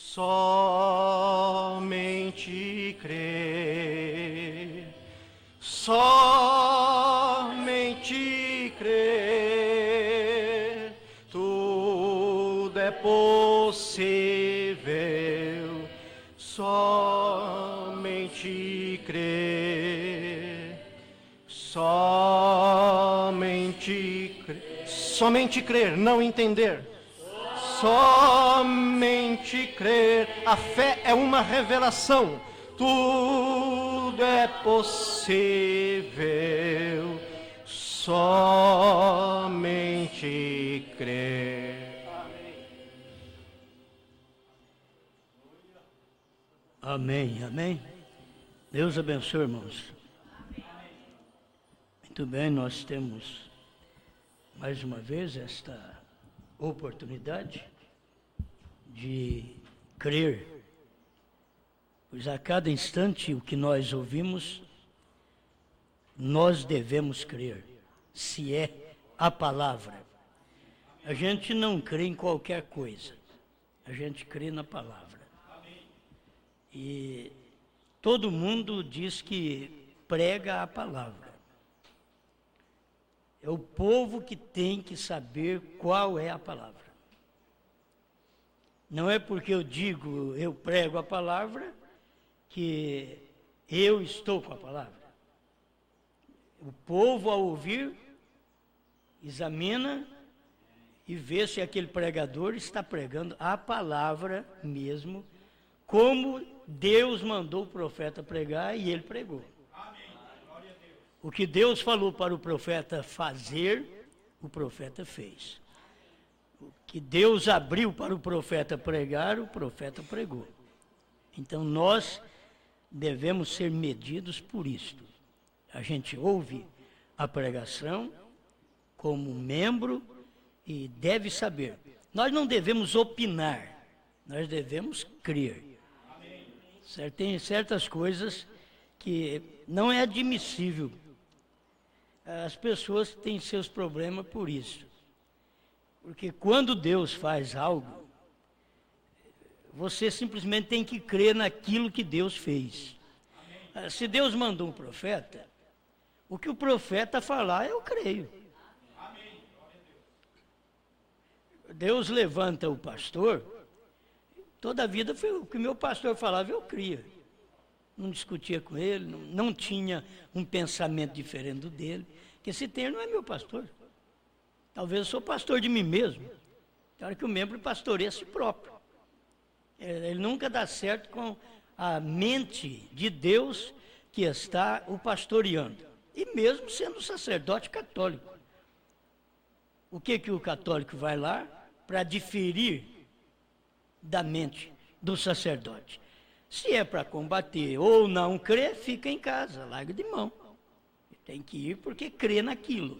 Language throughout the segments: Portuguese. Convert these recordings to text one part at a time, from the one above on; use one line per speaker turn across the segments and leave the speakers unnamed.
Somente crer, somente crer, tudo é possível, somente crer, somente crer, não entender. Somente crer. A fé é uma revelação. Tudo é possível. Somente crer.
Amém, amém. Deus abençoe, irmãos. Muito bem, nós temos mais uma vez esta oportunidade de crer, pois a cada instante o que nós ouvimos, nós devemos crer, se é a palavra. A gente não crê em qualquer coisa, a gente crê na palavra. E todo mundo diz que prega a palavra. É o povo que tem que saber qual é a palavra. Não é porque eu digo, eu prego a palavra, que eu estou com a palavra. O povo, ao ouvir, examina e vê se aquele pregador está pregando a palavra mesmo, como Deus mandou o profeta pregar e ele pregou. O que Deus falou para o profeta fazer, o profeta fez. O que Deus abriu para o profeta pregar, o profeta pregou. Então nós devemos ser medidos por isto. A gente ouve a pregação como membro e deve saber. Nós não devemos opinar, nós devemos crer. Tem certas coisas que não é admissível. As pessoas têm seus problemas por isso. Porque quando Deus faz algo, você simplesmente tem que crer naquilo que Deus fez. Se Deus mandou um profeta, o que o profeta falar, eu creio. Deus levanta o pastor, toda a vida foi o que o meu pastor falava, eu cria. Não discutia com ele, não tinha um pensamento diferente do dele, porque esse termo não é meu pastor. Talvez eu sou pastor de mim mesmo. Tem hora que o membro pastoreia a si próprio. Ele nunca dá certo com a mente de Deus que está o pastoreando. E mesmo sendo sacerdote católico. O que o católico vai lá para diferir da mente do sacerdote? Se é para combater ou não crer, fica em casa, larga de mão. Tem que ir porque crê naquilo.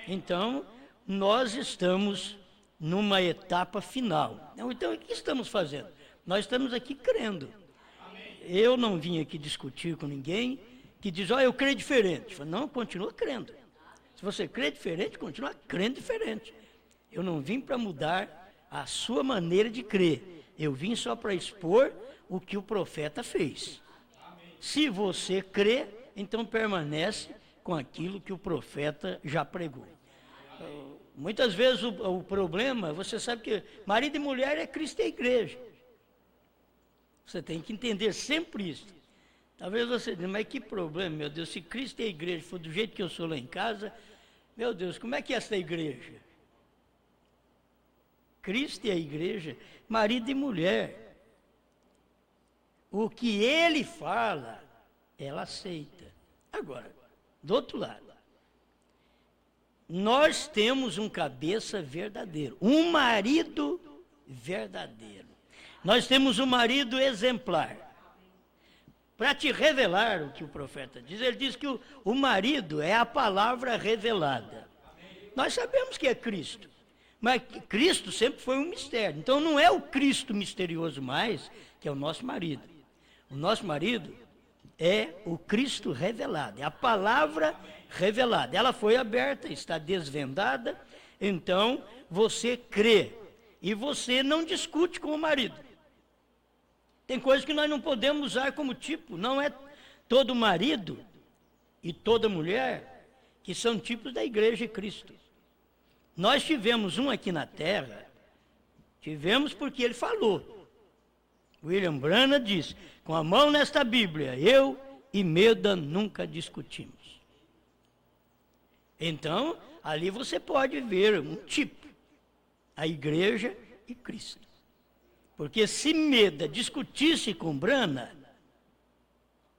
Então, nós estamos numa etapa final. Então, o que estamos fazendo? Nós estamos aqui crendo. Eu não vim aqui discutir com ninguém que diz, eu creio diferente. Não, continua crendo. Se você crê diferente, continua crendo diferente. Eu não vim para mudar a sua maneira de crer. Eu vim só para expor o que o profeta fez. Se você crê, então permanece com aquilo que o profeta já pregou. Muitas vezes o problema, você sabe que marido e mulher é Cristo e a igreja. Você tem que entender sempre isso. Talvez você diga, mas que problema, meu Deus, se Cristo e a igreja for do jeito que eu sou lá em casa, meu Deus, como é que é essa igreja? Cristo e a igreja, marido e mulher. O que ele fala, ela aceita. Agora, do outro lado, nós temos um cabeça verdadeiro, um marido verdadeiro. Nós temos um marido exemplar. Para te revelar o que o profeta diz, ele diz que o marido é a palavra revelada. Nós sabemos que é Cristo, mas Cristo sempre foi um mistério. Então não é o Cristo misterioso mais, que é o nosso marido. O nosso marido é o Cristo revelado, é a palavra revelada. Ela foi aberta, está desvendada, então você crê. E você não discute com o marido. Tem coisas que nós não podemos usar como tipo. Não é todo marido e toda mulher que são tipos da igreja de Cristo. Nós tivemos um aqui na terra, tivemos porque ele falou. William Branham disse, com a mão nesta Bíblia, eu e Meda nunca discutimos. Então, ali você pode ver um tipo, a igreja e Cristo. Porque se Meda discutisse com Branham,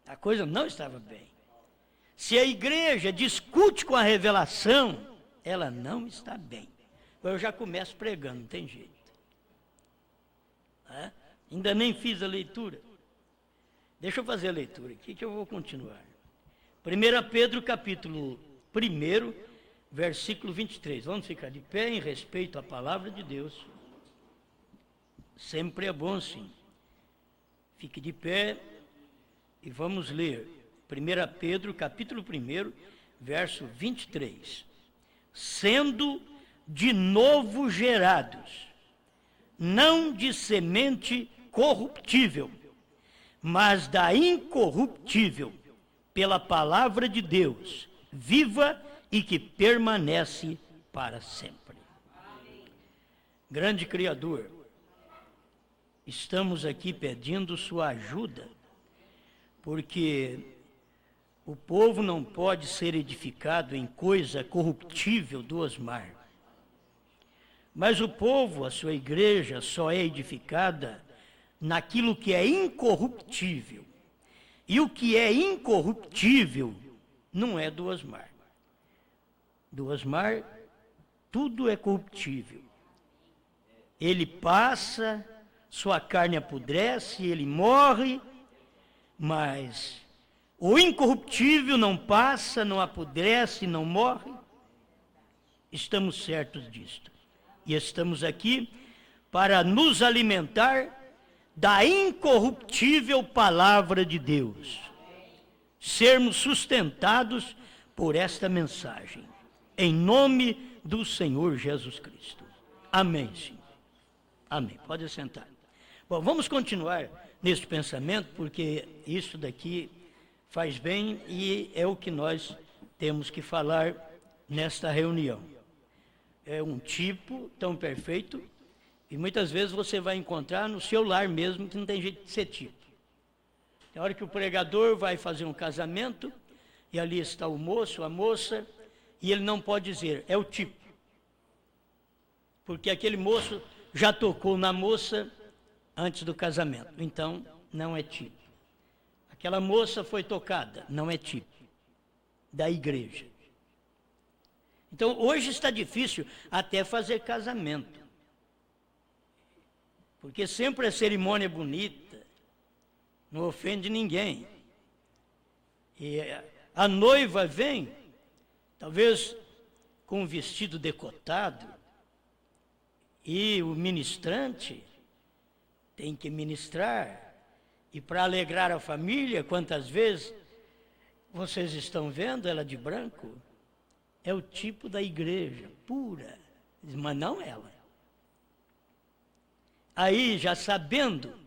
a coisa não estava bem. Se a igreja discute com a revelação, ela não está bem. Eu já começo pregando, não tem jeito. Ainda nem fiz a leitura. Deixa eu fazer a leitura aqui que eu vou continuar. 1 Pedro capítulo 1, versículo 23. Vamos ficar de pé em respeito à palavra de Deus. Sempre é bom, sim. Fique de pé e vamos ler 1 Pedro, capítulo 1, verso 23. Sendo de novo gerados, não de semente corruptível, mas da incorruptível, pela palavra de Deus, viva e que permanece para sempre. Grande Criador, estamos aqui pedindo sua ajuda, porque o povo não pode ser edificado em coisa corruptível do osmar. Mas o povo, a sua igreja, só é edificada naquilo que é incorruptível. E o que é incorruptível não é do osmar. Do osmar, tudo é corruptível. Ele passa, sua carne apodrece, ele morre, mas o incorruptível não passa, não apodrece, não morre. Estamos certos disto. E estamos aqui para nos alimentar da incorruptível palavra de Deus. Sermos sustentados por esta mensagem. Em nome do Senhor Jesus Cristo. Amém, Senhor. Amém. Pode sentar. Bom, vamos continuar nesse pensamento, porque isso daqui faz bem e é o que nós temos que falar nesta reunião. É um tipo tão perfeito e muitas vezes você vai encontrar no seu lar mesmo que não tem jeito de ser tipo. Tem hora que o pregador vai fazer um casamento e ali está o moço, a moça, e ele não pode dizer, é o tipo. Porque aquele moço já tocou na moça antes do casamento, então não é tipo. Aquela moça foi tocada, não é tipo da igreja. Então, hoje está difícil até fazer casamento. Porque sempre a cerimônia é bonita, não ofende ninguém. E a noiva vem, talvez com um vestido decotado, e o ministrante tem que ministrar. E para alegrar a família, quantas vezes vocês estão vendo ela de branco? É o tipo da igreja, pura, mas não ela. Aí, já sabendo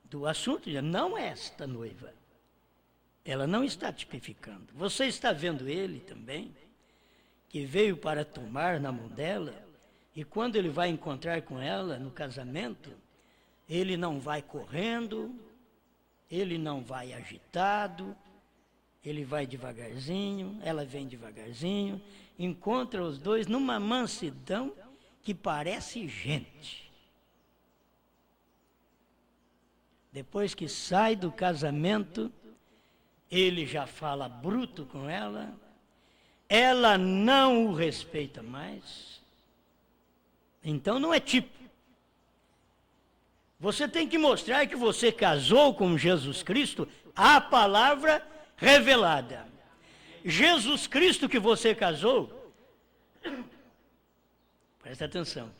do assunto, já não é esta noiva. Ela não está tipificando. Você está vendo ele também, que veio para tomar na mão dela, e quando ele vai encontrar com ela no casamento, ele não vai correndo, ele não vai agitado, ele vai devagarzinho, ela vem devagarzinho, encontra os dois numa mansidão que parece gente. Depois que sai do casamento, ele já fala bruto com ela não o respeita mais. Então não é tipo. Você tem que mostrar que você casou com Jesus Cristo, a palavra revelada. Jesus Cristo que você casou, presta atenção,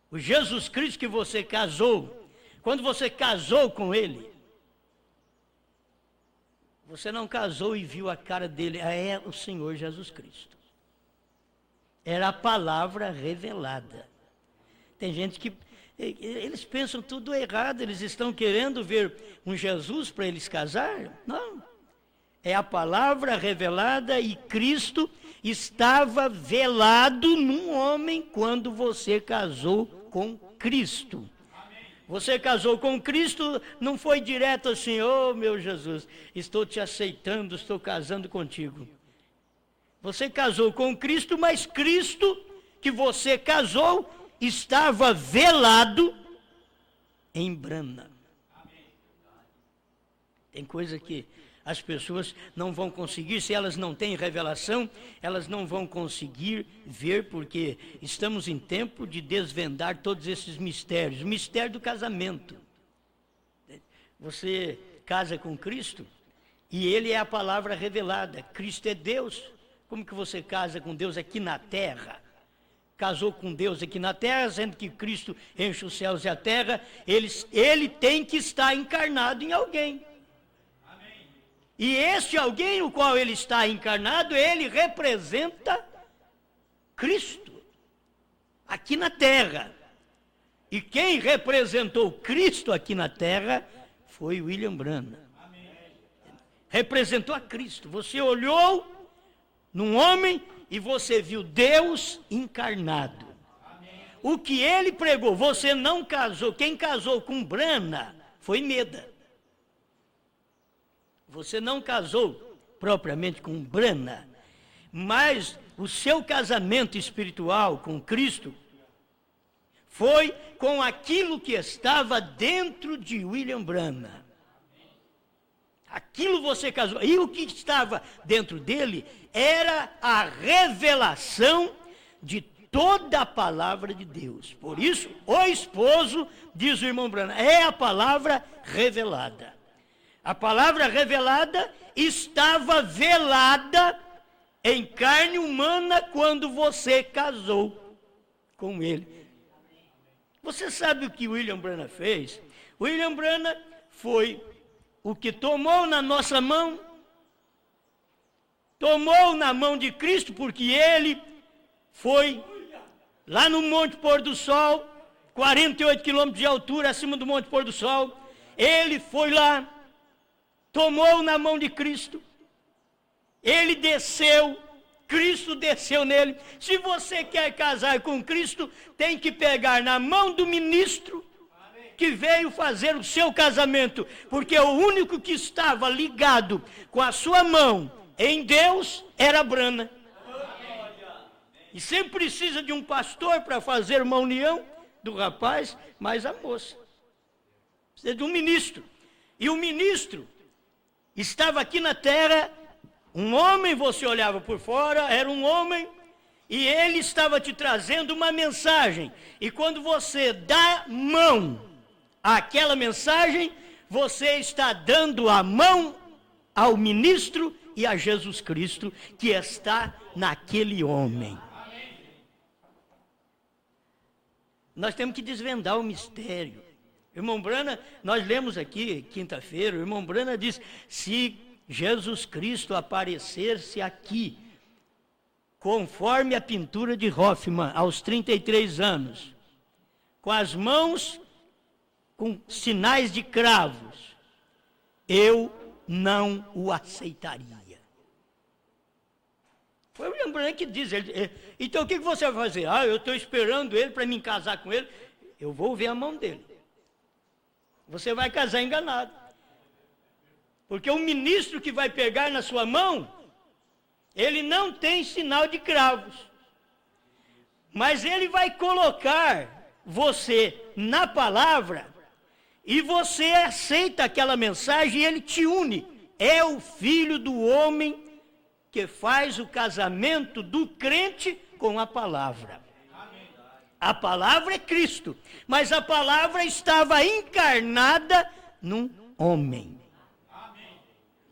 o Jesus Cristo que você casou, quando você casou com ele, você não casou e viu a cara dele, é o Senhor Jesus Cristo. Era a palavra revelada. Tem gente que Eles pensam tudo errado, eles estão querendo ver um Jesus para eles casar? Não. É a palavra revelada e Cristo estava velado num homem quando você casou com Cristo. Você casou com Cristo, não foi direto assim, oh meu Jesus, estou te aceitando, estou casando contigo. Você casou com Cristo, mas Cristo que você casou estava velado em brana. Tem coisa que as pessoas não vão conseguir, se elas não têm revelação, elas não vão conseguir ver, porque estamos em tempo de desvendar todos esses mistérios. O mistério do casamento. Você casa com Cristo e Ele é a palavra revelada. Cristo é Deus. Como que você casa com Deus aqui na terra? Casou com Deus aqui na terra, sendo que Cristo enche os céus e a terra, ele tem que estar encarnado em alguém. E este alguém, o qual ele está encarnado, ele representa Cristo, aqui na terra. E quem representou Cristo aqui na terra foi William Branham. Representou a Cristo. Você olhou num homem e você viu Deus encarnado. O que ele pregou, você não casou. Quem casou com Branham foi Meda. Você não casou propriamente com Branham, mas o seu casamento espiritual com Cristo foi com aquilo que estava dentro de William Branham. Aquilo você casou. E o que estava dentro dele era a revelação de toda a palavra de Deus. Por isso, o esposo, diz o irmão Branham, é a palavra revelada. A palavra revelada estava velada em carne humana quando você casou com ele. Você sabe o que William Branham fez? William Branham foi o que tomou na nossa mão, tomou na mão de Cristo, porque ele foi lá no Monte Pôr do Sol, 48 quilômetros de altura acima do Monte Pôr do Sol. Ele foi lá, tomou na mão de Cristo, ele desceu, Cristo desceu nele. Se você quer casar com Cristo, tem que pegar na mão do ministro que veio fazer o seu casamento, porque o único que estava ligado com a sua mão em Deus era Branham. E sempre precisa de um pastor para fazer uma união do rapaz, mais a moça. Precisa de um ministro. E o ministro estava aqui na terra, um homem, você olhava por fora, era um homem, e ele estava te trazendo uma mensagem. E quando você dá mão àquela mensagem, você está dando a mão ao ministro e a Jesus Cristo que está naquele homem. Nós temos que desvendar o mistério. Irmão Branham, nós lemos aqui, quinta-feira, o irmão Branham diz, se Jesus Cristo aparecesse aqui, conforme a pintura de Hoffmann, aos 33 anos, com as mãos com sinais de cravos, eu não o aceitaria. Foi o William Branham que diz, então o que você vai fazer? Eu estou esperando ele para me casar com ele, eu vou ver a mão dele. Você vai casar enganado. Porque o ministro que vai pegar na sua mão, ele não tem sinal de cravos. Mas ele vai colocar você na palavra e você aceita aquela mensagem e ele te une. É o filho do homem que faz o casamento do crente com a palavra. A palavra é Cristo, mas a palavra estava encarnada num homem.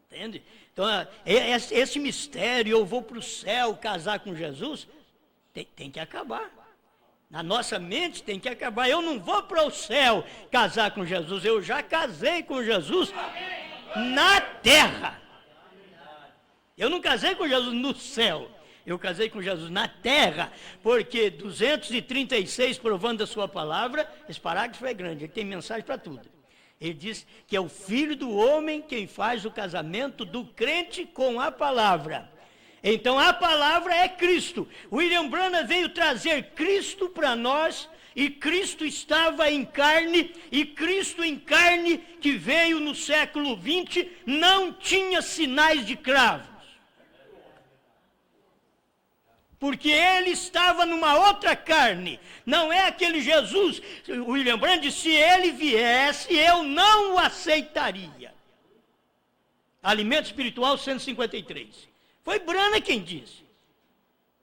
Entende? Então, esse mistério, eu vou para o céu casar com Jesus, tem que acabar. Na nossa mente tem que acabar. Eu não vou para o céu casar com Jesus, eu já casei com Jesus na terra. Eu não casei com Jesus no céu. Eu casei com Jesus na terra, porque 236 provando a sua palavra, esse parágrafo é grande, ele tem mensagem para tudo. Ele diz que é o Filho do homem quem faz o casamento do crente com a palavra. Então a palavra é Cristo. William Branham veio trazer Cristo para nós, e Cristo estava em carne, e Cristo em carne que veio no século 20 não tinha sinais de cravos. Porque ele estava numa outra carne, não é aquele Jesus. William Branham disse, se ele viesse, eu não o aceitaria. Alimento Espiritual 153. Foi Branham quem disse.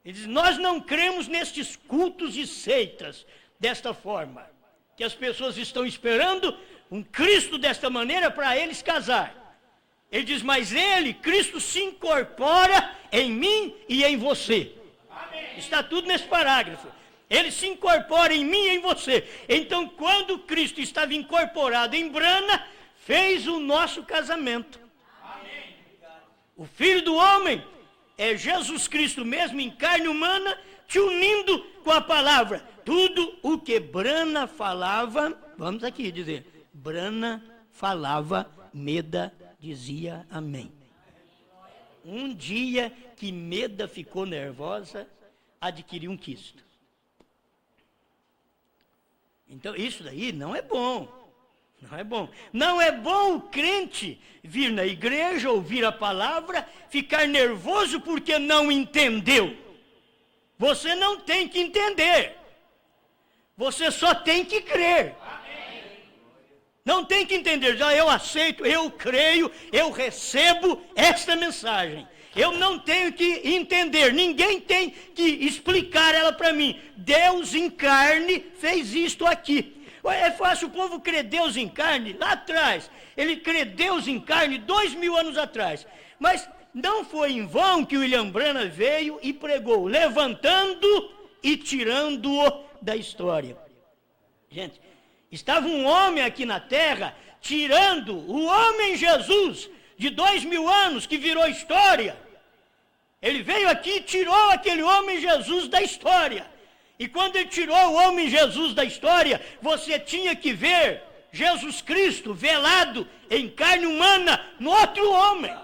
Ele diz, nós não cremos nestes cultos e seitas desta forma, que as pessoas estão esperando um Cristo desta maneira para eles casar. Ele diz, mas ele, Cristo, se incorpora em mim e em você. Está tudo nesse parágrafo. Ele se incorpora em mim e em você. Então, quando Cristo estava incorporado em Branham, fez o nosso casamento. Amém. O Filho do homem é Jesus Cristo mesmo, em carne humana, te unindo com a palavra. Tudo o que Branham falava, vamos aqui dizer, Branham falava, Meda dizia amém. Um dia que Meda ficou nervosa, adquiriu um quisto. Então isso daí não é bom. Não é bom. Não é bom o crente vir na igreja, ouvir a palavra, ficar nervoso porque não entendeu. Você não tem que entender. Você só tem que crer. Não tem que entender. Já eu aceito, eu creio, eu recebo esta mensagem. Eu não tenho que entender, ninguém tem que explicar ela para mim. Deus em carne fez isto aqui. É fácil o povo crer Deus em carne lá atrás. Ele crê Deus em carne 2000 anos atrás. Mas não foi em vão que William Branham veio e pregou, levantando e tirando-o da história. Gente, estava um homem aqui na terra, tirando o homem Jesus, de 2000 anos, que virou história. Ele veio aqui e tirou aquele homem Jesus da história. E quando ele tirou o homem Jesus da história, você tinha que ver Jesus Cristo velado em carne humana no outro homem.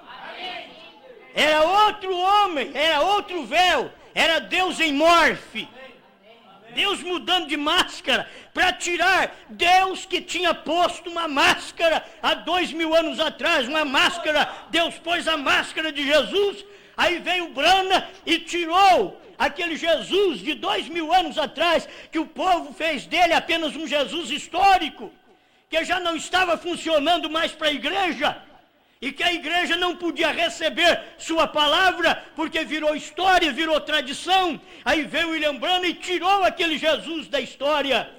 Era outro homem, era outro véu, era Deus em morfe. Deus mudando de máscara para tirar Deus que tinha posto uma máscara há 2000 anos atrás, uma máscara, Deus pôs a máscara de Jesus. Aí veio Branham e tirou aquele Jesus de 2000 anos atrás, que o povo fez dele apenas um Jesus histórico, que já não estava funcionando mais para a igreja, e que a igreja não podia receber sua palavra, porque virou história, virou tradição. Aí veio William Branham e tirou aquele Jesus da história,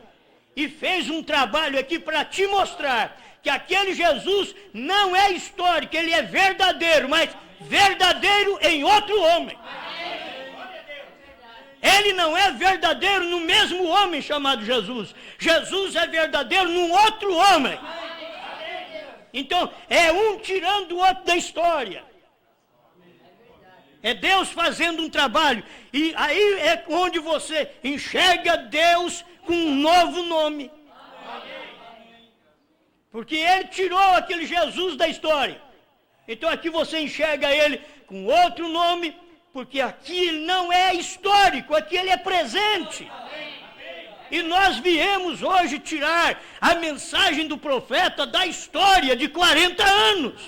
e fez um trabalho aqui para te mostrar que aquele Jesus não é histórico, ele é verdadeiro, mas verdadeiro em outro homem. Ele não é verdadeiro no mesmo homem chamado Jesus. Jesus é verdadeiro num outro homem. Então, é um tirando o outro da história. É Deus fazendo um trabalho. E aí é onde você enxerga Deus com um novo nome. Porque ele tirou aquele Jesus da história. Então aqui você enxerga ele com outro nome, porque aqui ele não é histórico, aqui ele é presente. E nós viemos hoje tirar a mensagem do profeta da história de 40 anos.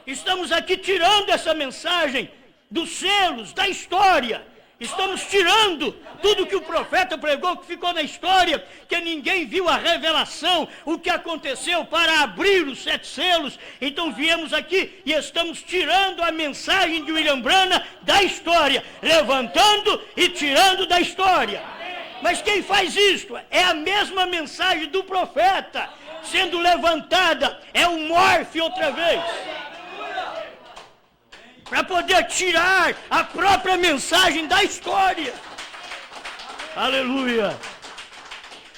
Estamos aqui tirando essa mensagem dos selos, da história. Estamos tirando tudo que o profeta pregou, que ficou na história, que ninguém viu a revelação, o que aconteceu para abrir os 7 selos. Então viemos aqui e estamos tirando a mensagem de William Branham da história, levantando e tirando da história. Mas quem faz isto? É a mesma mensagem do profeta, sendo levantada, é o morfe outra vez. Para poder tirar a própria mensagem da história. Aleluia!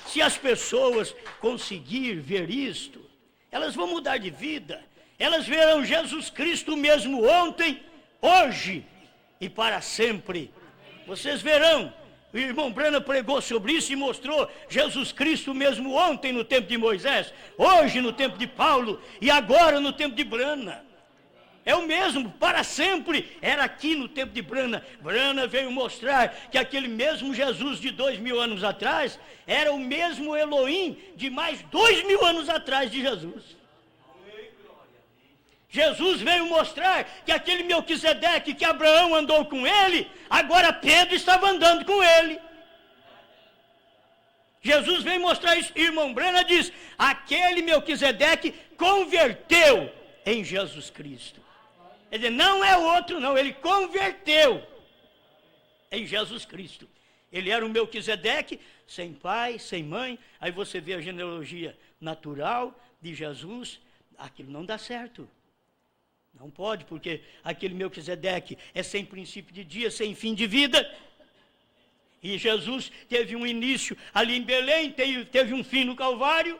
Se as pessoas conseguirem ver isto, elas vão mudar de vida. Elas verão Jesus Cristo mesmo ontem, hoje e para sempre. Vocês verão, o irmão Brana pregou sobre isso e mostrou Jesus Cristo mesmo ontem no tempo de Moisés, hoje no tempo de Paulo e agora no tempo de Brana. É o mesmo, para sempre. Era aqui no tempo de Brana. Brana veio mostrar que aquele mesmo Jesus de 2000 anos atrás era o mesmo Elohim de mais 2000 anos atrás de Jesus. Jesus veio mostrar que aquele Melquisedeque que Abraão andou com ele, agora Pedro estava andando com ele. Jesus veio mostrar isso. Irmão Brana diz, aquele Melquisedeque converteu em Jesus Cristo. Quer dizer, não é outro não, ele converteu em Jesus Cristo. Ele era um Melquisedeque, sem pai, sem mãe. Aí você vê a genealogia natural de Jesus, aquilo não dá certo. Não pode, porque aquele Melquisedeque é sem princípio de dia, sem fim de vida. E Jesus teve um início ali em Belém, teve um fim no Calvário.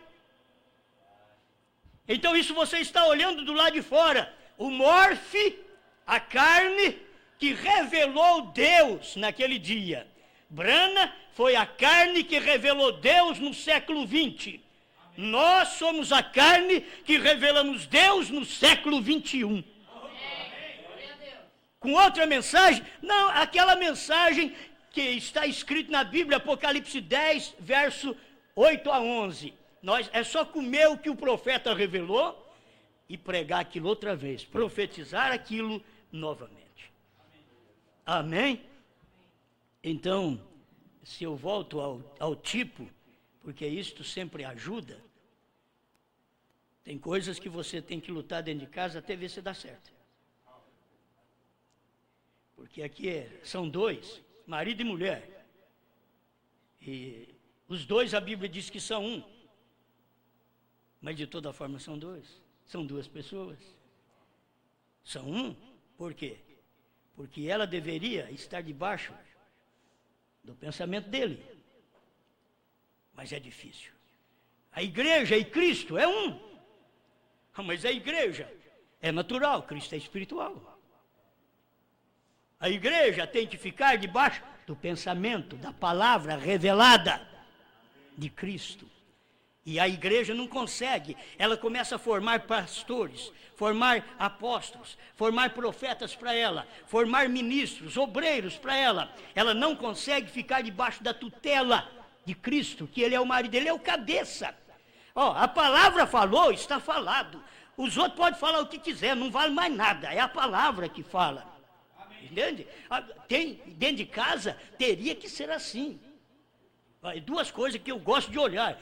Então isso você está olhando do lado de fora. O morfe, a carne que revelou Deus naquele dia. Brana foi a carne que revelou Deus no século 20. Nós somos a carne que revelamos Deus no século 21. Com outra mensagem? Não, aquela mensagem que está escrita na Bíblia, Apocalipse 10, verso 8 a 11. É só comer o que o profeta revelou e pregar aquilo outra vez, profetizar aquilo novamente. Amém? Então, se eu volto ao tipo, porque isto sempre ajuda, tem coisas que você tem que lutar dentro de casa até ver se dá certo. Porque aqui são dois, marido e mulher. E os dois a Bíblia diz que são um. Mas de toda forma são dois. São duas pessoas. São um. Por quê? Porque ela deveria estar debaixo do pensamento dele. Mas é difícil. A igreja e Cristo é um. Mas a igreja é natural, Cristo é espiritual. A igreja tem que ficar debaixo do pensamento, da palavra revelada de Cristo. E a igreja não consegue, ela começa a formar pastores, formar apóstolos, formar profetas para ela, formar ministros, obreiros para ela. Ela não consegue ficar debaixo da tutela de Cristo, que ele é o marido, ele é o cabeça. A palavra falou, está falado. Os outros podem falar o que quiser, não vale mais nada, é a palavra que fala. Entende? Dentro de casa teria que ser assim. Duas coisas que eu gosto de olhar.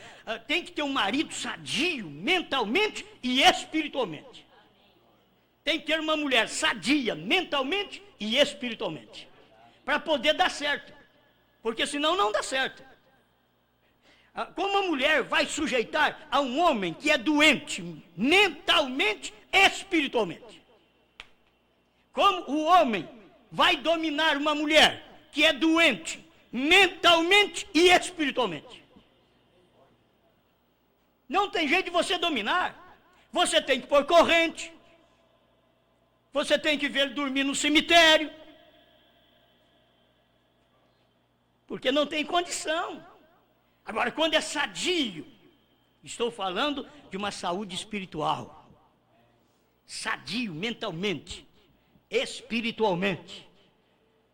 Tem que ter um marido sadio, mentalmente e espiritualmente. Tem que ter uma mulher sadia, mentalmente e espiritualmente. Para poder dar certo. Porque senão não dá certo. Como a mulher vai sujeitar a um homem que é doente, mentalmente e espiritualmente? Como o homem vai dominar uma mulher que é doente, mentalmente e espiritualmente? Não tem jeito de você dominar. Você tem que pôr corrente. Você tem que ver ele dormir no cemitério. Porque não tem condição. Agora, quando é sadio, estou falando de uma saúde espiritual. Sadio mentalmente, espiritualmente.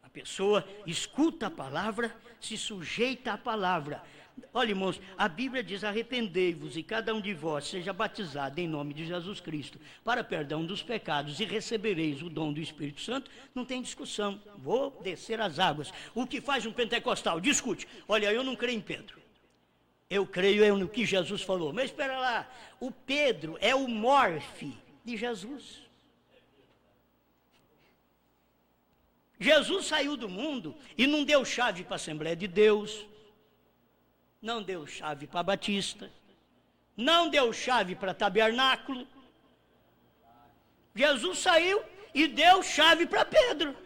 A pessoa escuta a palavra, se sujeita à palavra. Olha, irmãos, a Bíblia diz: arrependei-vos e cada um de vós seja batizado em nome de Jesus Cristo para perdão dos pecados e recebereis o dom do Espírito Santo. Não tem discussão, vou descer as águas. O que faz um pentecostal? Discute. Olha, eu não creio em Pedro. Eu creio no que Jesus falou. Mas espera lá, o Pedro é o morfe de Jesus. Jesus saiu do mundo e não deu chave para a Assembleia de Deus, não deu chave para Batista, não deu chave para Tabernáculo. Jesus saiu e deu chave para Pedro.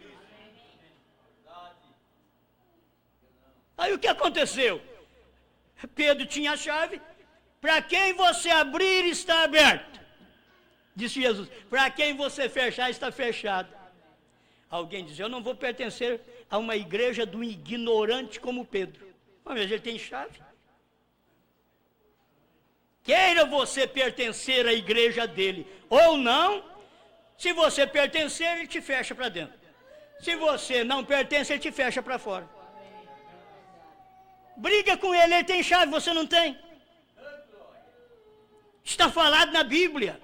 Aí o que aconteceu? Pedro tinha a chave. Para quem você abrir está aberto, disse Jesus. Para quem você fechar está fechado. Alguém diz, eu não vou pertencer a uma igreja do ignorante como Pedro. Mas ele tem chave. Queira você pertencer à igreja dele ou não, se você pertencer, ele te fecha para dentro. Se você não pertence, ele te fecha para fora. Briga com ele, ele tem chave, você não tem. Está falado na Bíblia.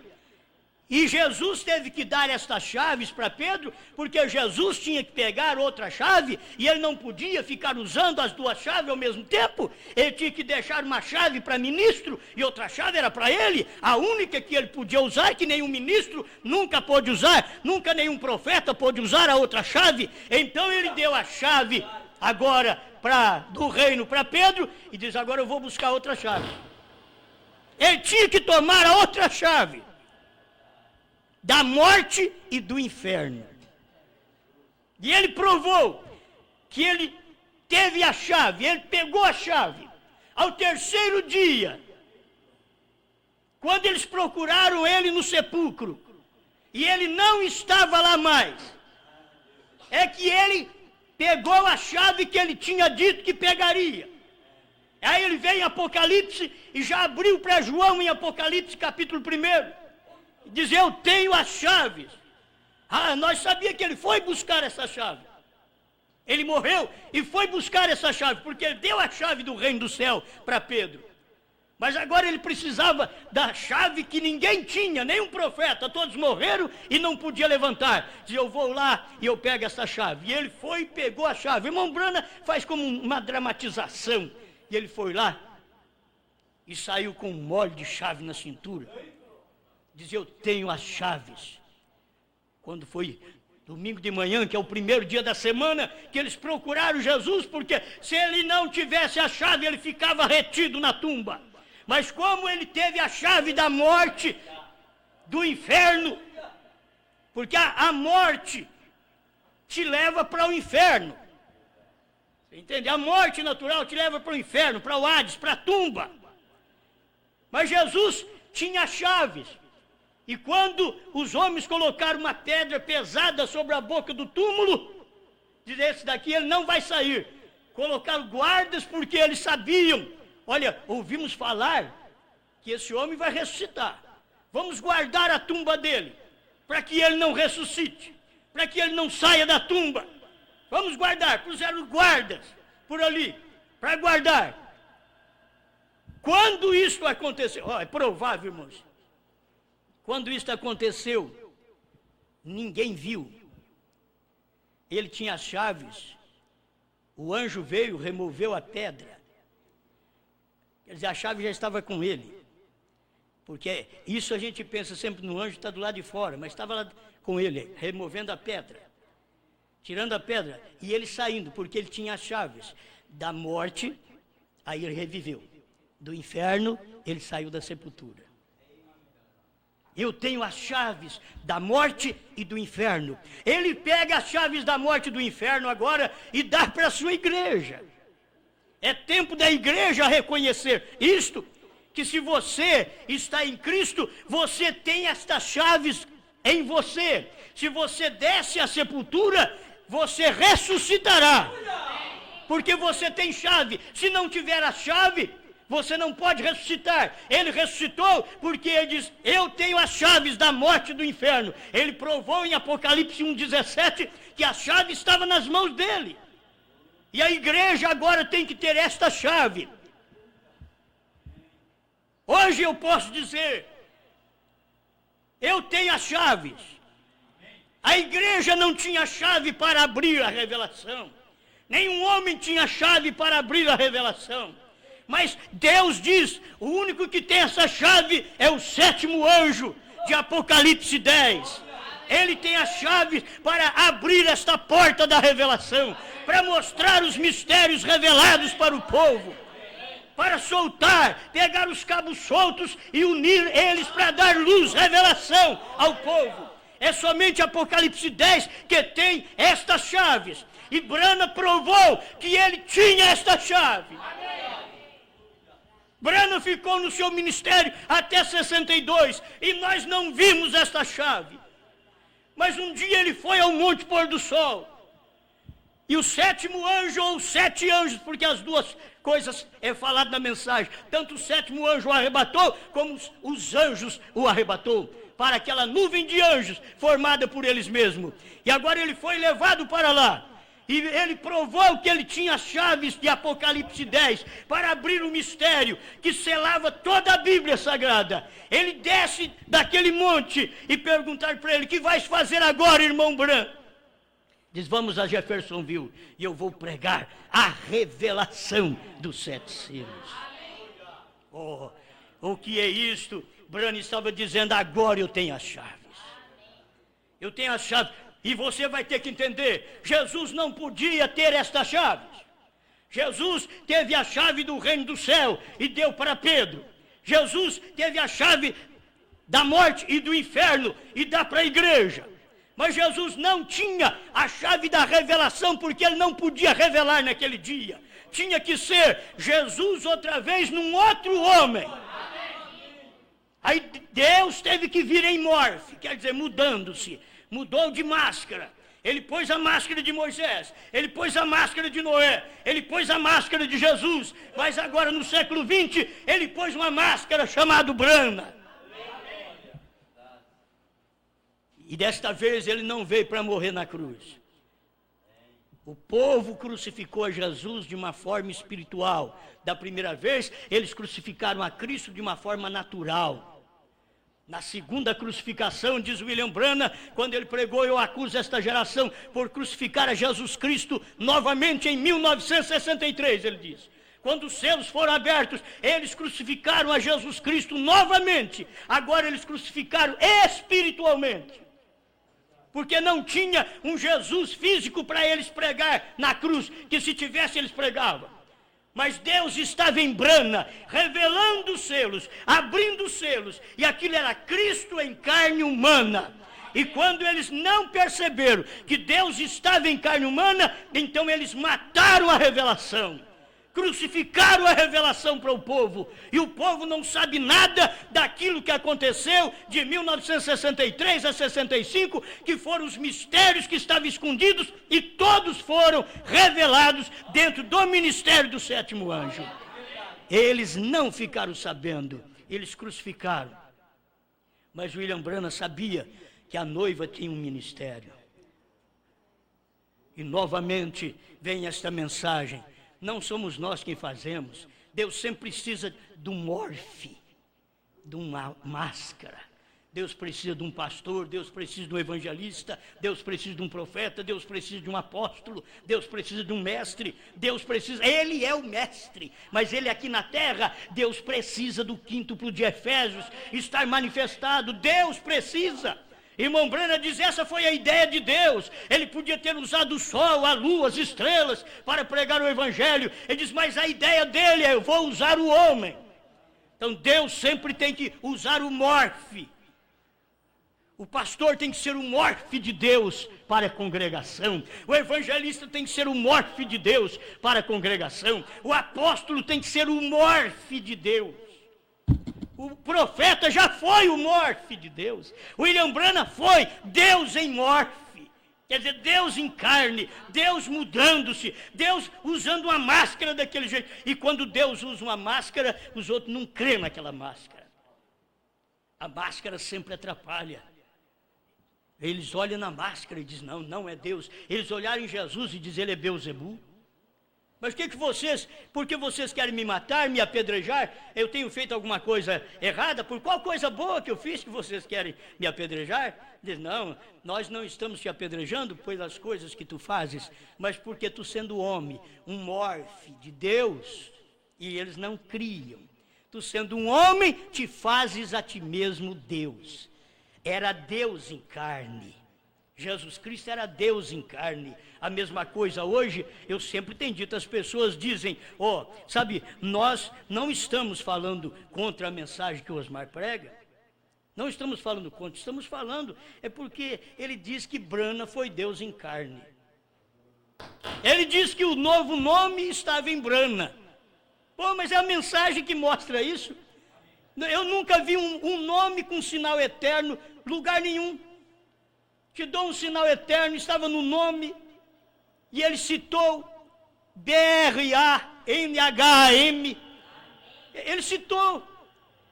E Jesus teve que dar estas chaves para Pedro, porque Jesus tinha que pegar outra chave, e ele não podia ficar usando as duas chaves ao mesmo tempo. Ele tinha que deixar uma chave para ministro, e outra chave era para ele. A única que ele podia usar, que nenhum ministro nunca pôde usar, nunca nenhum profeta pôde usar a outra chave. Então ele deu a chave agora do reino para Pedro, e diz, agora eu vou buscar outra chave. Ele tinha que tomar a outra chave, da morte e do inferno. E ele provou que ele teve a chave, ele pegou a chave. Ao terceiro dia, quando eles procuraram ele no sepulcro, e ele não estava lá mais, é que ele pegou a chave que ele tinha dito que pegaria. Aí ele veio em Apocalipse e já abriu para João em Apocalipse capítulo 1. Diz, eu tenho as chaves. Nós sabíamos que ele foi buscar essa chave. Ele morreu e foi buscar essa chave, porque ele deu a chave do reino do céu para Pedro. Mas agora ele precisava da chave que ninguém tinha, nenhum profeta, todos morreram e não podia levantar. Diz, eu vou lá e eu pego essa chave. E ele foi e pegou a chave. O irmão Brana faz como uma dramatização. E ele foi lá e saiu com um molho de chave na cintura. Diz, eu tenho as chaves. Quando foi domingo de manhã, que é o primeiro dia da semana, que eles procuraram Jesus, porque se ele não tivesse a chave, ele ficava retido na tumba. Mas como ele teve a chave da morte, do inferno, porque a morte te leva para o inferno. Você entende? A morte natural te leva para o inferno, para o Hades, para a tumba. Mas Jesus tinha chaves. E quando os homens colocaram uma pedra pesada sobre a boca do túmulo, diz, esse daqui ele não vai sair. Colocaram guardas porque eles sabiam. Olha, ouvimos falar que esse homem vai ressuscitar. Vamos guardar a tumba dele, para que ele não ressuscite, para que ele não saia da tumba. Vamos guardar. Puseram guardas por ali, para guardar. Quando isso aconteceu, é provável, irmãos. Quando isso aconteceu, ninguém viu. Ele tinha as chaves. O anjo veio, removeu a pedra. Quer dizer, a chave já estava com ele. Porque isso a gente pensa sempre no anjo, está do lado de fora, mas estava lá com ele, removendo a pedra, tirando a pedra, e ele saindo, porque ele tinha as chaves da morte, aí ele reviveu. Do inferno, ele saiu da sepultura. Eu tenho as chaves da morte e do inferno. Ele pega as chaves da morte e do inferno agora e dá para a sua igreja. É tempo da igreja reconhecer isto, que se você está em Cristo, você tem estas chaves em você. Se você desce à sepultura, você ressuscitará. Porque você tem chave. Se não tiver a chave, você não pode ressuscitar. Ele ressuscitou porque ele diz, eu tenho as chaves da morte e do inferno. Ele provou em Apocalipse 1,17 que a chave estava nas mãos dele. E a igreja agora tem que ter esta chave. Hoje eu posso dizer, eu tenho as chaves. A igreja não tinha chave para abrir a revelação. Nenhum homem tinha chave para abrir a revelação. Mas Deus diz, o único que tem essa chave é o sétimo anjo de Apocalipse 10. Ele tem a chave para abrir esta porta da revelação, para mostrar os mistérios revelados para o povo, para soltar, pegar os cabos soltos e unir eles para dar luz, revelação ao povo. É somente Apocalipse 10 que tem estas chaves. E Brana provou que ele tinha esta chave. Brana ficou no seu ministério até 62 e nós não vimos esta chave. Mas um dia ele foi ao monte pôr do sol. E o sétimo anjo, ou os 7 anjos, porque as duas coisas é falado na mensagem, tanto o sétimo anjo o arrebatou, como os anjos o arrebatou, para aquela nuvem de anjos formada por eles mesmos. E agora ele foi levado para lá. E ele provou que ele tinha as chaves de Apocalipse 10 para abrir o mistério que selava toda a Bíblia Sagrada. Ele desce daquele monte e perguntar para ele: que vais fazer agora, irmão Branham? Diz: vamos a Jeffersonville e eu vou pregar a revelação dos 7 selos. Oh, o que é isto? Branham estava dizendo: agora eu tenho as chaves. Eu tenho as chaves. E você vai ter que entender, Jesus não podia ter estas chaves. Jesus teve a chave do reino do céu e deu para Pedro. Jesus teve a chave da morte e do inferno e dá para a igreja. Mas Jesus não tinha a chave da revelação, porque ele não podia revelar naquele dia. Tinha que ser Jesus outra vez num outro homem. Aí Deus teve que vir em morfe, quer dizer, mudando-se. Mudou de máscara. Ele pôs a máscara de Moisés, ele pôs a máscara de Noé, ele pôs a máscara de Jesus, mas agora no século 20, ele pôs uma máscara chamada Branham. E desta vez ele não veio para morrer na cruz. O povo crucificou a Jesus de uma forma espiritual. Da primeira vez, eles crucificaram a Cristo de uma forma natural. Na segunda crucificação, diz William Branham, quando ele pregou: eu acuso esta geração por crucificar a Jesus Cristo novamente em 1963, ele diz. Quando os selos foram abertos, eles crucificaram a Jesus Cristo novamente. Agora eles crucificaram espiritualmente. Porque não tinha um Jesus físico para eles pregar na cruz, que se tivesse eles pregavam. Mas Deus estava em Branham, revelando os selos, abrindo os selos, e aquilo era Cristo em carne humana. E quando eles não perceberam que Deus estava em carne humana, então eles mataram a revelação, crucificaram a revelação para o povo, e o povo não sabe nada daquilo que aconteceu de 1963 a 65, que foram os mistérios que estavam escondidos, e todos foram revelados dentro do ministério do 7º anjo. Eles não ficaram sabendo, eles crucificaram. Mas William Branham sabia que a noiva tinha um ministério. E novamente vem esta mensagem: não somos nós quem fazemos. Deus sempre precisa de um morfe, de uma máscara. Deus precisa de um pastor, Deus precisa de um evangelista, Deus precisa de um profeta, Deus precisa de um apóstolo, Deus precisa de um mestre, Deus precisa, Ele é o mestre, mas Ele aqui na terra, Deus precisa do quíntuplo de Efésios, estar manifestado, Deus precisa. Irmão Branham diz: essa foi a ideia de Deus. Ele podia ter usado o sol, a lua, as estrelas para pregar o evangelho. Ele diz: mas a ideia dele é: eu vou usar o homem. Então Deus sempre tem que usar o morfe. O pastor tem que ser o morfe de Deus para a congregação. O evangelista tem que ser o morfe de Deus para a congregação. O apóstolo tem que ser o morfe de Deus. O profeta já foi o morfe de Deus. William Branham foi Deus em morfe. Quer dizer, Deus em carne, Deus mudando-se, Deus usando uma máscara daquele jeito. E quando Deus usa uma máscara, os outros não crêem naquela máscara. A máscara sempre atrapalha. Eles olham na máscara e dizem: não, não é Deus. Eles olharam em Jesus e dizem: ele é Beelzebul. Mas porque vocês querem me matar, me apedrejar? Eu tenho feito alguma coisa errada? Por qual coisa boa que eu fiz que vocês querem me apedrejar? Diz: não, nós não estamos te apedrejando pelas coisas que tu fazes, mas porque tu, sendo homem, um morfe de Deus, e eles não criam. Tu, sendo um homem, te fazes a ti mesmo Deus. Era Deus em carne. Jesus Cristo era Deus em carne. A mesma coisa hoje, eu sempre tenho dito, as pessoas dizem: sabe, nós não estamos falando contra a mensagem que o Osmar prega. Não estamos falando contra, estamos falando, é porque ele diz que Branham foi Deus em carne. Ele diz que o novo nome estava em Branham. Mas é a mensagem que mostra isso. Eu nunca vi um nome com sinal eterno, lugar nenhum. te dou um sinal eterno, estava no nome, e ele citou BRANHAM, ele citou,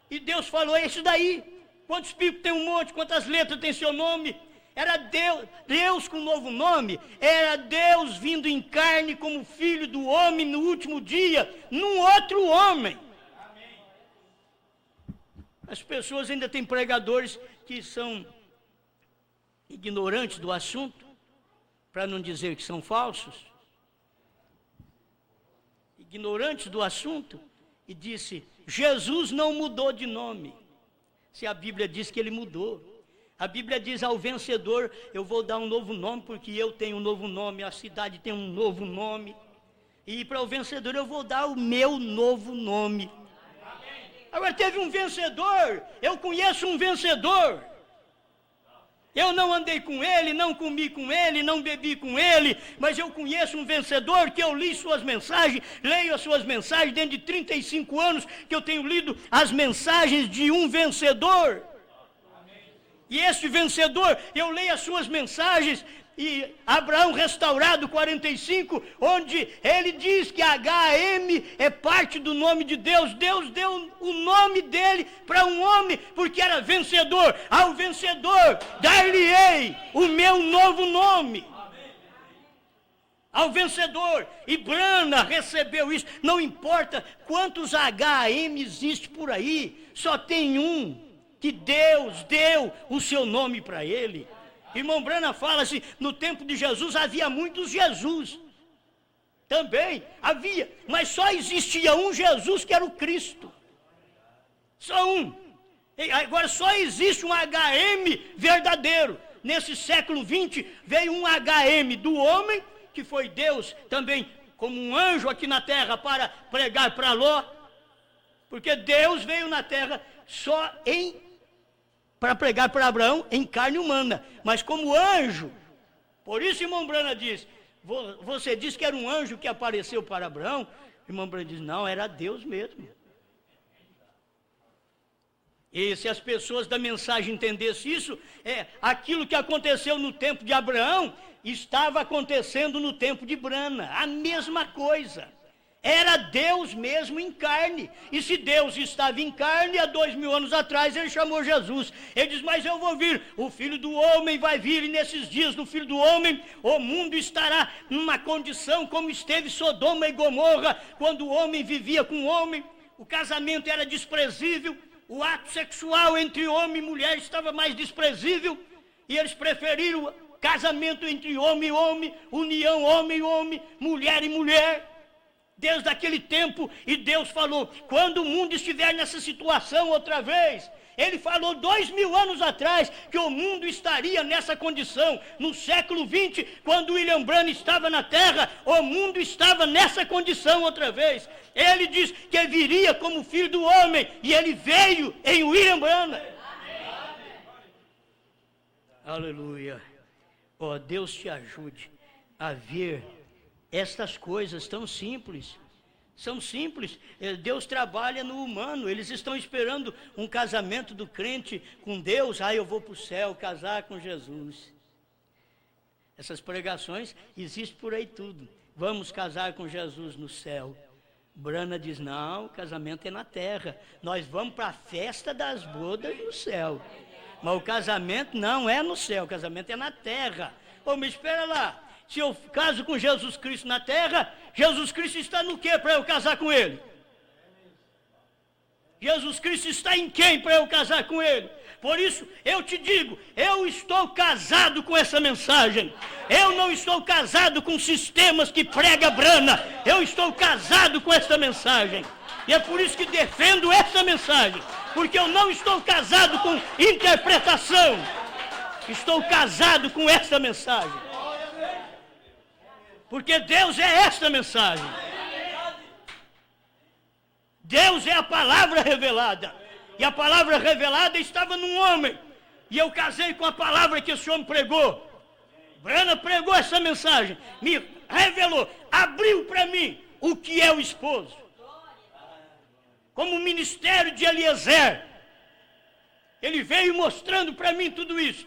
e Deus falou, é isso daí, quantos picos tem um monte, quantas letras tem seu nome, era Deus com um novo nome, era Deus vindo em carne como filho do homem no último dia, num outro homem. As pessoas ainda têm pregadores que são ignorantes do assunto, para não dizer que são falsos, ignorantes do assunto, e disse, Jesus não mudou de nome, se a Bíblia diz que ele mudou. A Bíblia diz ao vencedor, eu vou dar um novo nome, porque eu tenho um novo nome, a cidade tem um novo nome, e para o vencedor eu vou dar o meu novo nome. Agora teve um vencedor, eu conheço um vencedor, eu não andei com ele, não comi com ele, não bebi com ele, mas eu conheço um vencedor que eu li suas mensagens, leio as suas mensagens, dentro de 35 anos que eu tenho lido as mensagens de um vencedor. E este vencedor, eu leio as suas mensagens, e Abraão restaurado 45, onde ele diz que HM é parte do nome de Deus. Deus deu o nome dele para um homem, porque era vencedor. Ao vencedor, dar-lhe-ei o meu novo nome. Ao vencedor, e Brana recebeu isso. Não importa quantos HM existem por aí, só tem um que Deus deu o seu nome para ele. Irmão Brana fala assim, no tempo de Jesus havia muitos Jesus. Também havia, mas só existia um Jesus que era o Cristo. Só um. E agora só existe um HM verdadeiro. Nesse século 20 veio um HM do homem, que foi Deus também como um anjo aqui na terra para pregar para Ló. Porque Deus veio na terra só para pregar para Abraão em carne humana, mas como anjo. Por isso irmão Brana diz, você disse que era um anjo que apareceu para Abraão. Irmão Brana diz, não, era Deus mesmo. E se as pessoas da mensagem entendessem isso, aquilo que aconteceu no tempo de Abraão, estava acontecendo no tempo de Brana, a mesma coisa. Era Deus mesmo em carne. E se Deus estava em carne, há 2000 anos atrás, ele chamou Jesus. Ele diz, mas eu vou vir, o Filho do Homem vai vir, e nesses dias do Filho do Homem, o mundo estará numa condição como esteve Sodoma e Gomorra, quando o homem vivia com o homem, o casamento era desprezível, o ato sexual entre homem e mulher estava mais desprezível, e eles preferiram casamento entre homem e homem, união homem e homem, mulher e mulher. Desde aquele tempo, e Deus falou, quando o mundo estiver nessa situação outra vez, ele falou 2000 anos atrás, que o mundo estaria nessa condição, no século 20, quando William Branham estava na terra, o mundo estava nessa condição outra vez, ele diz que ele viria como filho do homem, e ele veio em William Branham. Aleluia, Deus te ajude a ver estas coisas tão simples, são simples. Deus trabalha no humano. Eles estão esperando um casamento do crente com Deus. Eu vou para o céu casar com Jesus. Essas pregações existem por aí tudo. Vamos casar com Jesus no céu. Brana diz, não, o casamento é na terra. Nós vamos para a festa das bodas no céu. Mas o casamento não é no céu, o casamento é na terra. Me espera lá. Se eu caso com Jesus Cristo na terra, Jesus Cristo está no quê para eu casar com ele? Jesus Cristo está em quem para eu casar com ele? Por isso, eu te digo, eu estou casado com essa mensagem. Eu não estou casado com sistemas que prega Brana. Eu estou casado com essa mensagem. E é por isso que defendo essa mensagem. Porque eu não estou casado com interpretação. Estou casado com essa mensagem. Porque Deus é esta mensagem. Deus é a palavra revelada. E a palavra revelada estava num homem. E eu casei com a palavra que esse homem pregou. Brana pregou essa mensagem. Me revelou. Abriu para mim o que é o esposo. Como o ministério de Eliezer. Ele veio mostrando para mim tudo isso.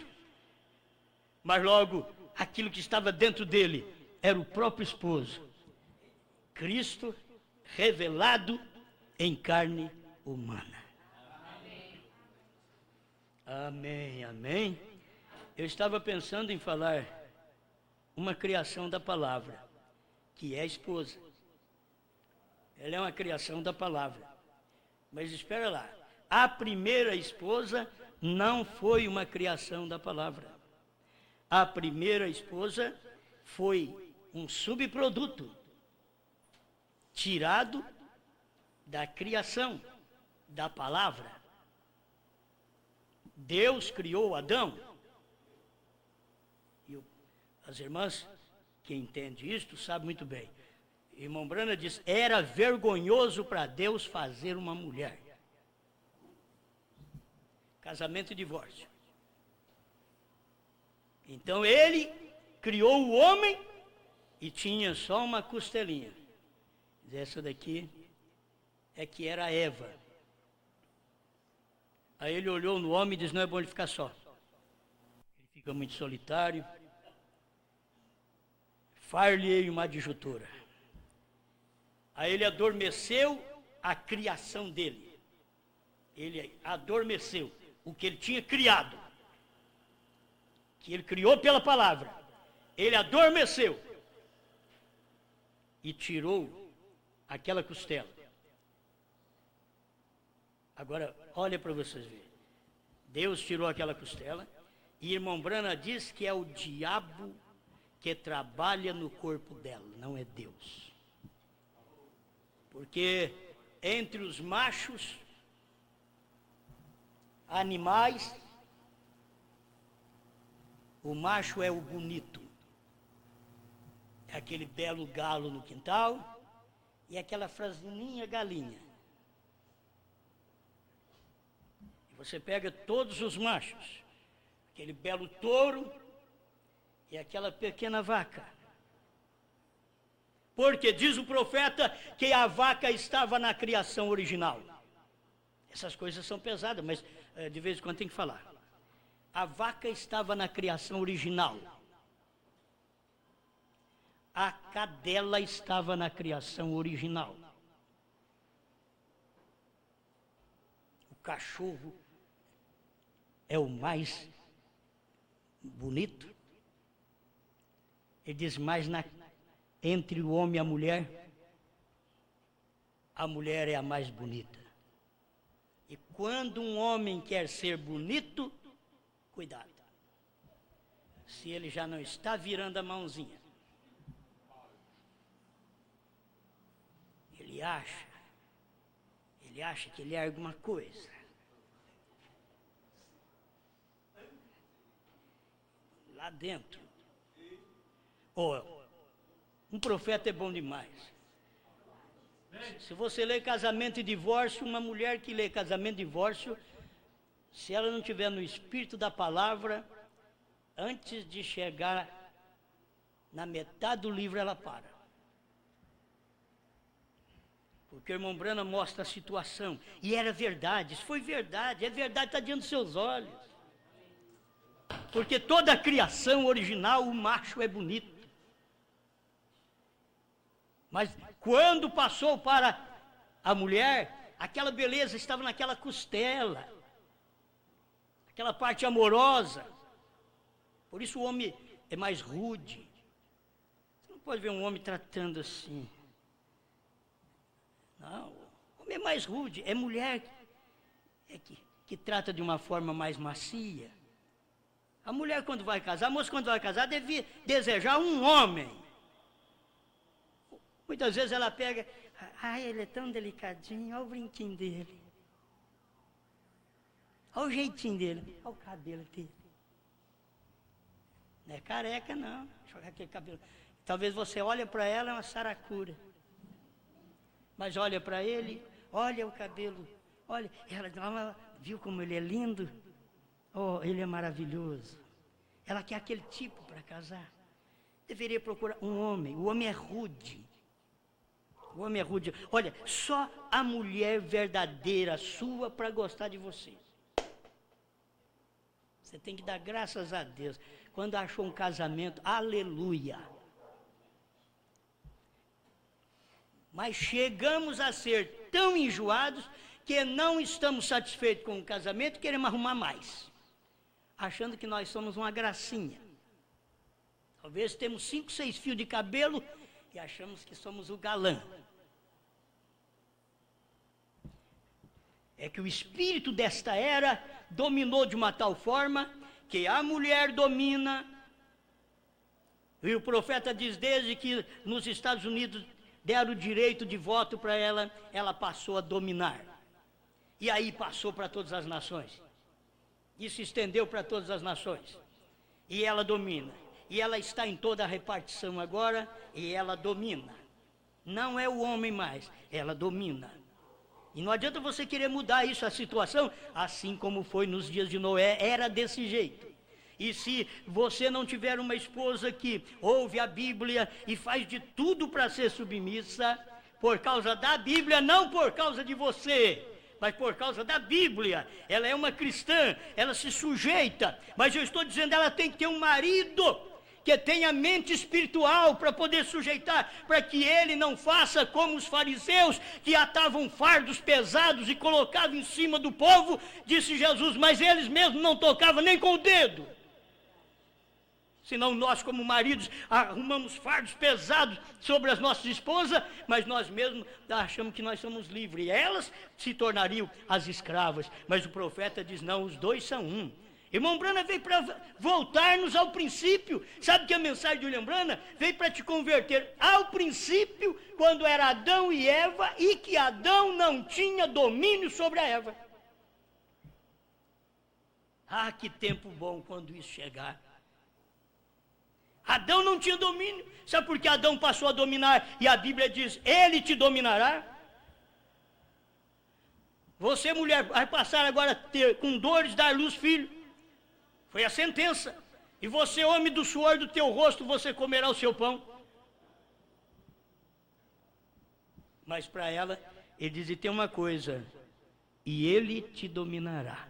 Mas logo, aquilo que estava dentro dele era o próprio esposo. Cristo revelado em carne humana. Amém, amém. Eu estava pensando em falar uma criação da palavra, que é a esposa. Ela é uma criação da palavra. Mas espera lá, a primeira esposa não foi uma criação da palavra. A primeira esposa foi um subproduto tirado da criação da palavra. Deus criou Adão. E as irmãs que entendem isto sabem muito bem. Irmão Brana diz, era vergonhoso para Deus fazer uma mulher. Casamento e divórcio. Então ele criou o homem e tinha só uma costelinha. Essa daqui é que era Eva. Aí ele olhou no homem e disse, não é bom ele ficar só. Ele fica muito solitário. Far-lhe uma adjutora. Aí ele adormeceu a criação dele. Ele adormeceu o que ele tinha criado. Que ele criou pela palavra. Ele adormeceu. E tirou aquela costela. Agora, olha para vocês verem. Deus tirou aquela costela. E irmão Brana diz que é o diabo que trabalha no corpo dela, não é Deus. Porque entre os machos animais, o macho é o bonito. É aquele belo galo no quintal e aquela franzininha galinha. E você pega todos os machos, aquele belo touro e aquela pequena vaca. Porque diz o profeta que a vaca estava na criação original. Essas coisas são pesadas, mas de vez em quando tem que falar. A vaca estava na criação original. A cadela estava na criação original. O cachorro é o mais bonito. Ele diz mais entre o homem e a mulher é a mais bonita. E quando um homem quer ser bonito, cuidado. Se ele já não está virando a mãozinha. Ele acha que ele é alguma coisa. Lá dentro. Um profeta é bom demais. Se você lê casamento e divórcio, uma mulher que lê casamento e divórcio, se ela não estiver no espírito da palavra, antes de chegar na metade do livro, ela para. Porque o irmão Brana mostra a situação. E era verdade, isso foi verdade, é verdade, está diante dos seus olhos. Porque toda a criação original, o macho é bonito. Mas quando passou para a mulher, aquela beleza estava naquela costela, aquela parte amorosa. Por isso o homem é mais rude. Você não pode ver um homem tratando assim. Não, o homem é mais rude, é mulher que trata de uma forma mais macia. A mulher quando vai casar, a moça quando vai casar, deve desejar um homem. Muitas vezes ela pega, ai, ele é tão delicadinho, olha o brinquinho dele. Olha o jeitinho dele, olha o cabelo dele. Não é careca não, jogar aquele cabelo. Talvez você olhe para ela, é uma saracura. Mas olha para ele, olha o cabelo, olha, ela viu como ele é lindo? Oh, ele é maravilhoso. Ela quer aquele tipo para casar. Deveria procurar um homem, o homem é rude. O homem é rude. Olha, só a mulher verdadeira sua para gostar de você. Você tem que dar graças a Deus. Quando achou um casamento, aleluia. Mas chegamos a ser tão enjoados que não estamos satisfeitos com o casamento e queremos arrumar mais, achando que nós somos uma gracinha. Talvez temos 5, 6 fios de cabelo e achamos que somos o galã. É que o espírito desta era dominou de uma tal forma que a mulher domina, e o profeta diz desde que nos Estados Unidos deram o direito de voto para ela, ela passou a dominar. E aí passou para todas as nações. Isso estendeu para todas as nações. E ela domina. E ela está em toda a repartição agora, e ela domina. Não é o homem mais, ela domina. E não adianta você querer mudar isso, a situação, assim como foi nos dias de Noé, era desse jeito. E se você não tiver uma esposa que ouve a Bíblia e faz de tudo para ser submissa, por causa da Bíblia, não por causa de você, mas por causa da Bíblia, ela é uma cristã, ela se sujeita, mas eu estou dizendo, ela tem que ter um marido que tenha mente espiritual para poder sujeitar, para que ele não faça como os fariseus, que atavam fardos pesados e colocavam em cima do povo, disse Jesus, mas eles mesmos não tocavam nem com o dedo. Senão nós, como maridos, arrumamos fardos pesados sobre as nossas esposas, mas nós mesmos achamos que nós somos livres. E elas se tornariam as escravas. Mas o profeta diz, não, os dois são um. Irmão Brana veio para voltar-nos ao princípio. Sabe que a mensagem de William Brana veio para te converter ao princípio, quando era Adão e Eva, e que Adão não tinha domínio sobre a Eva. Ah, que tempo bom quando isso chegar. Adão não tinha domínio. Sabe por que Adão passou a dominar? E a Bíblia diz, ele te dominará. Você, mulher, vai passar agora a ter, com dores, dar luz, filho. Foi a sentença. E você, homem, do suor do teu rosto, você comerá o seu pão. Mas para ela, ele diz, e tem uma coisa, e ele te dominará.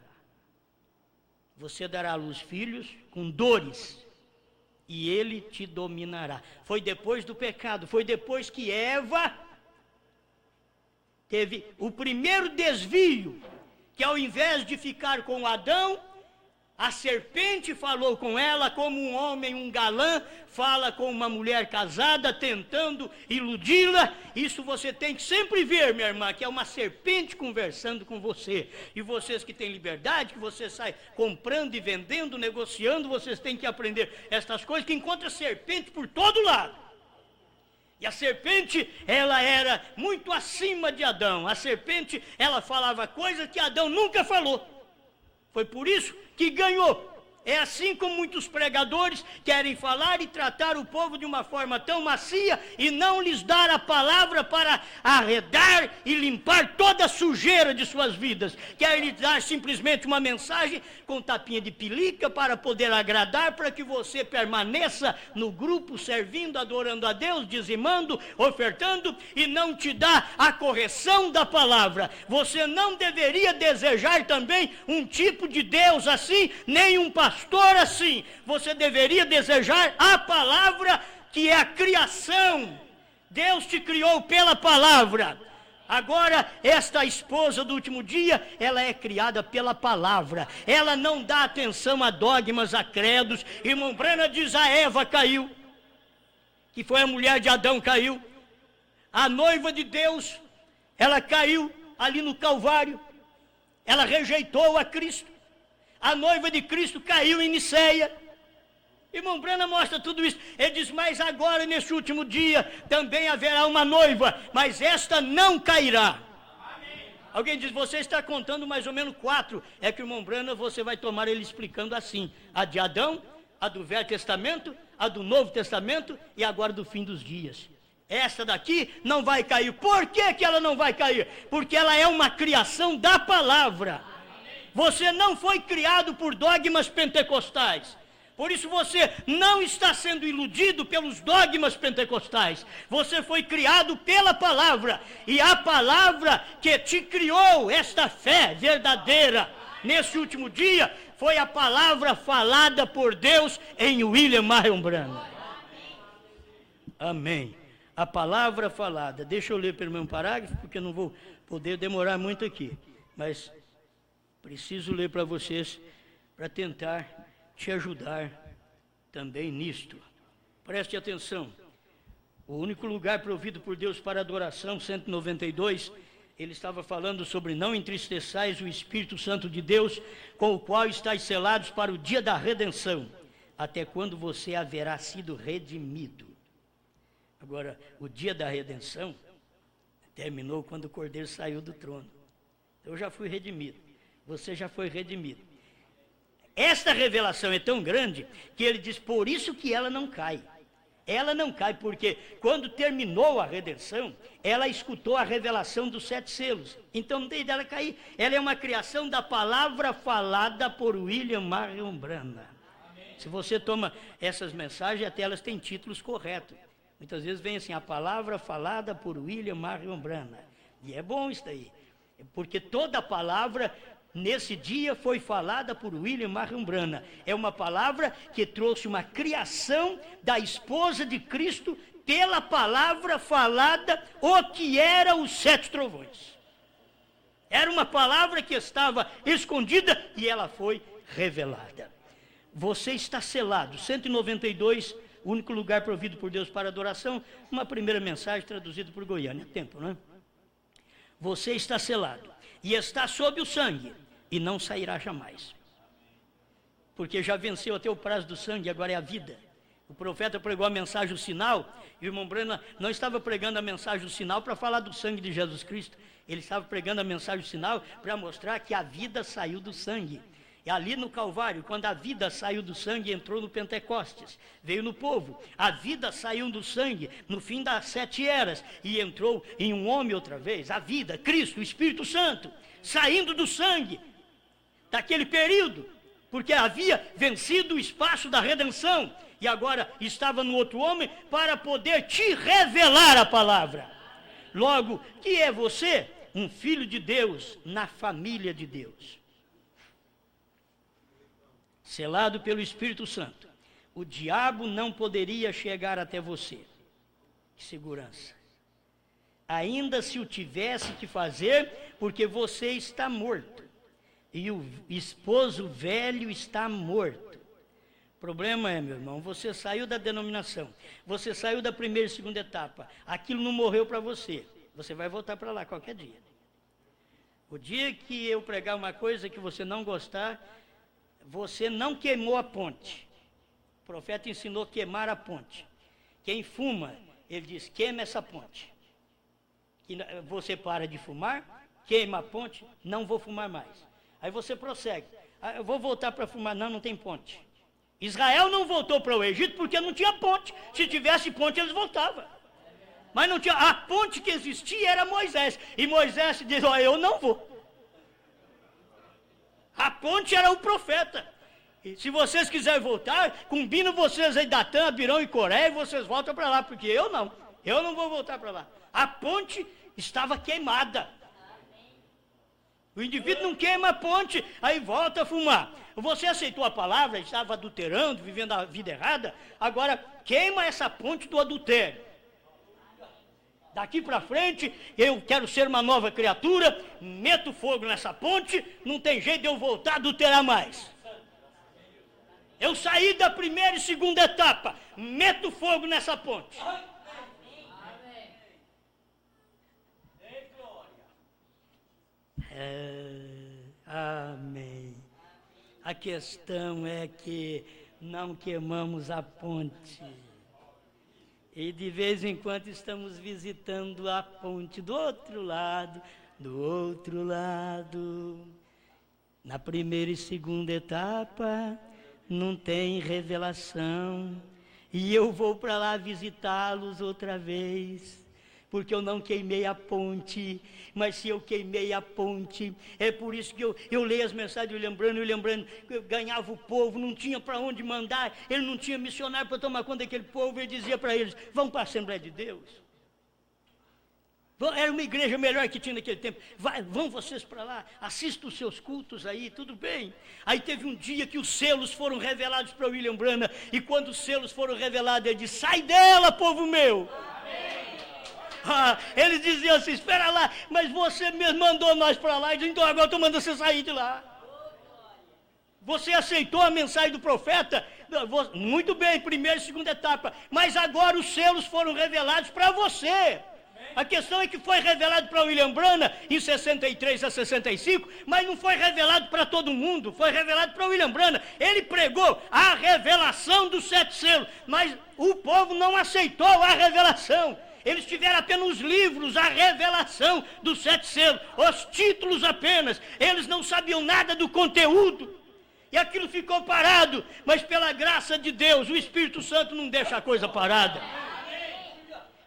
Você dará à luz filhos com dores, e ele te dominará. Foi depois do pecado, foi depois que Eva teve o primeiro desvio, que ao invés de ficar com Adão, a serpente falou com ela como um homem, um galã, fala com uma mulher casada, tentando iludi-la. Isso você tem que sempre ver, minha irmã, que é uma serpente conversando com você. E vocês que têm liberdade, que você sai comprando e vendendo, negociando, vocês têm que aprender estas coisas, que encontra serpente por todo lado. E a serpente, ela era muito acima de Adão. A serpente, ela falava coisas que Adão nunca falou. Foi por isso que ganhou. É assim como muitos pregadores querem falar e tratar o povo de uma forma tão macia e não lhes dar a palavra para arredar e limpar toda a sujeira de suas vidas. Querem lhes dar simplesmente uma mensagem com tapinha de pelica para poder agradar, para que você permaneça no grupo servindo, adorando a Deus, dizimando, ofertando, e não te dá a correção da palavra. Você não deveria desejar também um tipo de Deus assim, nem um pastor assim. Você deveria desejar a palavra, que é a criação. Deus te criou pela palavra. Agora, esta esposa do último dia, ela é criada pela palavra. Ela não dá atenção a dogmas, a credos. Irmão Brana diz, a Eva caiu, que foi a mulher de Adão, caiu. A noiva de Deus, ela caiu ali no Calvário. Ela rejeitou a Cristo. A noiva de Cristo caiu em Niceia. Irmão Brana mostra tudo isso. Ele diz, mas agora nesse último dia também haverá uma noiva, mas esta não cairá. Amém. Alguém diz, você está contando mais ou menos 4. É que o irmão Brana, você vai tomar ele explicando assim: a de Adão, a do Velho Testamento, a do Novo Testamento e agora do fim dos dias. Esta daqui não vai cair. Por que que ela não vai cair? Porque ela é uma criação da palavra. Você não foi criado por dogmas pentecostais. Por isso você não está sendo iludido pelos dogmas pentecostais. Você foi criado pela palavra. E a palavra que te criou esta fé verdadeira. nesse último dia, foi a palavra falada por Deus em William Marion Branham. Amém. A palavra falada. Deixa eu ler pelo meu parágrafo, porque eu não vou poder demorar muito aqui. Mas preciso ler para vocês, para tentar te ajudar também nisto. Preste atenção. O único lugar provido por Deus para adoração, 192, ele estava falando sobre não entristeçais o Espírito Santo de Deus, com o qual estáis selados para o dia da redenção, até quando você haverá sido redimido. Agora, o dia da redenção terminou quando o Cordeiro saiu do trono. Eu já fui redimido, você já foi redimido. Esta revelação é tão grande que ele diz, por isso que ela não cai. Ela não cai, porque quando terminou a redenção, ela escutou a revelação dos 7 selos. Então não tem dela cair. Ela é uma criação da palavra falada por William Marion Branham. Se você toma essas mensagens, até elas têm títulos corretos. Muitas vezes vem assim, a palavra falada por William Marion Branham. E é bom isso daí. Porque toda palavra nesse dia foi falada por William Marion Branham. É uma palavra que trouxe uma criação da esposa de Cristo pela palavra falada, o que era os 7 trovões. Era uma palavra que estava escondida e ela foi revelada. Você está selado. 192, o único lugar provido por Deus para adoração. Uma primeira mensagem traduzida por Goiânia. Tempo, não é? Você está selado e está sob o sangue, e não sairá jamais. Porque já venceu até o prazo do sangue, agora é a vida. O profeta pregou a mensagem, o sinal, e o irmão Branham não estava pregando a mensagem, o sinal, para falar do sangue de Jesus Cristo. Ele estava pregando a mensagem, o sinal, para mostrar que a vida saiu do sangue. E ali no Calvário, quando a vida saiu do sangue, entrou no Pentecostes, veio no povo. A vida saiu do sangue no fim das 7 eras e entrou em um homem outra vez. A vida, Cristo, o Espírito Santo, saindo do sangue daquele período, porque havia vencido o espaço da redenção e agora estava no outro homem para poder te revelar a palavra. Logo, que é você? Um filho de Deus na família de Deus. Selado pelo Espírito Santo. O diabo não poderia chegar até você. Que segurança. Ainda se o tivesse que fazer, porque você está morto. E o esposo velho está morto. O problema é, meu irmão, você saiu da denominação. Você saiu da primeira e segunda etapa. Aquilo não morreu para você. Você vai voltar para lá qualquer dia. O dia que eu pregar uma coisa que você não gostar, você não queimou a ponte. O profeta ensinou a queimar a ponte. Quem fuma, ele diz, queima essa ponte. Que você para de fumar, queima a ponte, não vou fumar mais. Aí você prossegue. Eu vou voltar para fumar, não tem ponte. Israel não voltou para o Egito porque não tinha ponte. Se tivesse ponte, eles voltavam. Mas não tinha. A ponte que existia era Moisés. E Moisés diz, eu não vou. A ponte era o profeta. E se vocês quiserem voltar, combinam vocês aí, Datã, Abirão e Coré, e vocês voltam para lá, porque eu não vou voltar para lá. A ponte estava queimada. O indivíduo não queima a ponte, aí volta a fumar. Você aceitou a palavra, estava adulterando, vivendo a vida errada, agora queima essa ponte do adultério. Daqui para frente, eu quero ser uma nova criatura, meto fogo nessa ponte, não tem jeito de eu voltar a adulterar mais. Eu saí da primeira e segunda etapa, meto fogo nessa ponte. Amém. A questão é que não queimamos a ponte. E de vez em quando estamos visitando a ponte do outro lado, Na primeira e segunda etapa não tem revelação. E eu vou para lá visitá-los outra vez, porque eu não queimei a ponte. Mas se eu queimei a ponte, é por isso que eu leio as mensagens do William Branham, ganhava o povo, não tinha para onde mandar, ele não tinha missionário para tomar conta daquele povo, ele dizia para eles, vão para a Assembleia de Deus. Era uma igreja melhor que tinha naquele tempo. Vão vocês para lá, assistam os seus cultos aí, tudo bem. Aí teve um dia que os selos foram revelados para William Branham, e quando os selos foram revelados, ele disse: sai dela, povo meu. Eles diziam assim: espera lá, mas você mesmo mandou nós para lá, então agora estou mandando você sair de lá. Você aceitou a mensagem do profeta? Muito bem, primeira e segunda etapa, mas agora os selos foram revelados para você. A questão é que foi revelado para William Branham em 63 a 65, mas não foi revelado para todo mundo, foi revelado para William Branham. Ele pregou a revelação dos 7 selos, mas o povo não aceitou a revelação. Eles tiveram apenas os livros, a revelação dos 7 selos, os títulos apenas. Eles não sabiam nada do conteúdo. E aquilo ficou parado, mas pela graça de Deus, o Espírito Santo não deixa a coisa parada.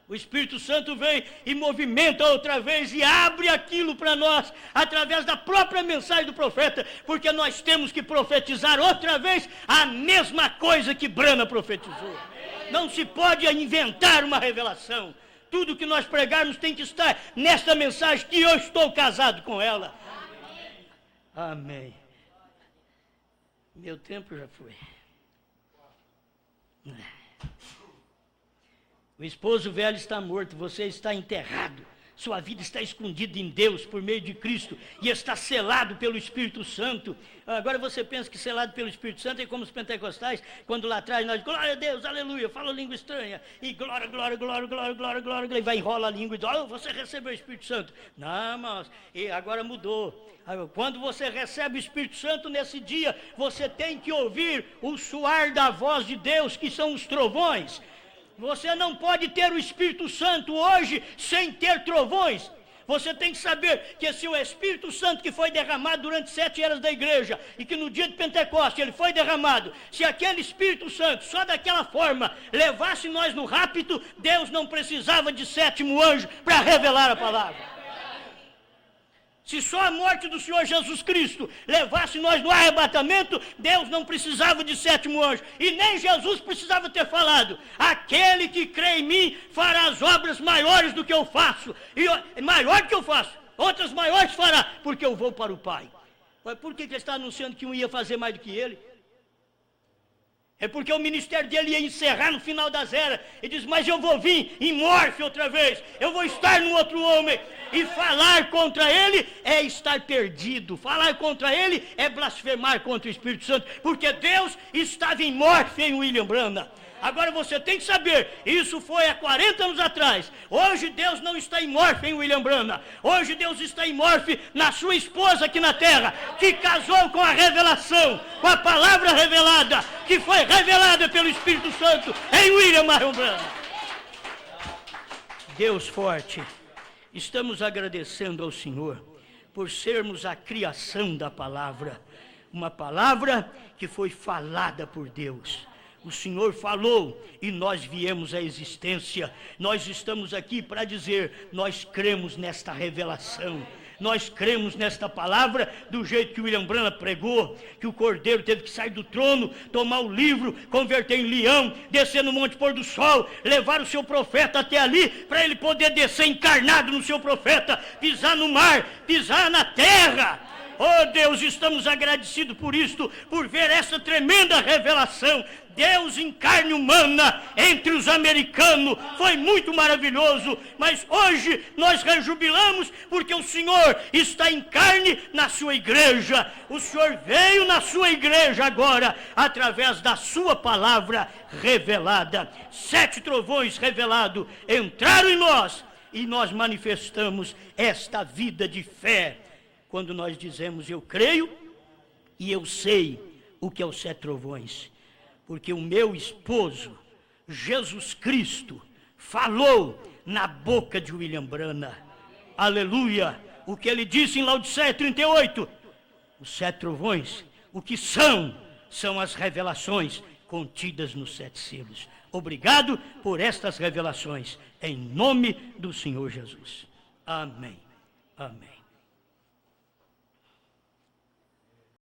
O Espírito Santo vem e movimenta outra vez e abre aquilo para nós, através da própria mensagem do profeta, porque nós temos que profetizar outra vez a mesma coisa que Branham profetizou. Não se pode inventar uma revelação. Tudo que nós pregarmos tem que estar nesta mensagem, que eu estou casado com ela. Amém. Meu tempo já foi. O esposo velho está morto, você está enterrado. Sua vida está escondida em Deus por meio de Cristo e está selado pelo Espírito Santo. Agora você pensa que selado pelo Espírito Santo é como os pentecostais, quando lá atrás nós, glória a Deus, aleluia, fala língua estranha, e glória, glória, glória, glória, glória, glória, e vai enrola a língua e diz: oh, você recebeu o Espírito Santo. Não, mas e agora mudou. Quando você recebe o Espírito Santo nesse dia, você tem que ouvir o soar da voz de Deus, que são os trovões. Você não pode ter o Espírito Santo hoje sem ter trovões. Você tem que saber que se o Espírito Santo que foi derramado durante 7 eras da igreja, e que no dia de Pentecostes ele foi derramado, se aquele Espírito Santo só daquela forma levasse nós no rapto, Deus não precisava de 7º anjo para revelar a palavra. Se só a morte do Senhor Jesus Cristo levasse nós no arrebatamento, Deus não precisava de 7º anjo. E nem Jesus precisava ter falado: aquele que crê em mim fará as obras maiores do que eu faço. E maior que eu faço, outras maiores fará, porque eu vou para o Pai. Mas por que ele está anunciando que um ia fazer mais do que ele? É porque o ministério dele ia encerrar no final das eras. Ele diz: mas eu vou vir em morfe outra vez. Eu vou estar no outro homem. E falar contra ele é estar perdido. Falar contra ele é blasfemar contra o Espírito Santo. Porque Deus estava em morfe em William Branham. Agora você tem que saber, isso foi há 40 anos atrás. Hoje Deus não está em morfe em William Branham. Hoje Deus está em morfe na sua esposa aqui na terra, que casou com a revelação, com a palavra revelada, que foi revelada pelo Espírito Santo em William Branham. Deus forte, estamos agradecendo ao Senhor por sermos a criação da palavra. Uma palavra que foi falada por Deus. O Senhor falou e nós viemos à existência. Nós estamos aqui para dizer: nós cremos nesta revelação. Nós cremos nesta palavra do jeito que William Branham pregou, que o Cordeiro teve que sair do trono, tomar o livro, converter em leão, descer no Monte Pôr do Sol, levar o seu profeta até ali, para ele poder descer encarnado no seu profeta, pisar no mar, pisar na terra. Oh Deus, estamos agradecidos por isto, por ver essa tremenda revelação. Deus em carne humana entre os americanos, foi muito maravilhoso, mas hoje nós rejubilamos porque o Senhor está em carne na sua igreja. O Senhor veio na sua igreja agora, através da sua palavra revelada. 7 trovões revelados entraram em nós e nós manifestamos esta vida de fé. Quando nós dizemos: eu creio e eu sei o que é os 7 trovões. Porque o meu esposo, Jesus Cristo, falou na boca de William Branham. Aleluia! O que ele disse em Laodiceia 38. Os 7 trovões, o que são as revelações contidas nos 7 selos. Obrigado por estas revelações, em nome do Senhor Jesus. Amém. Amém.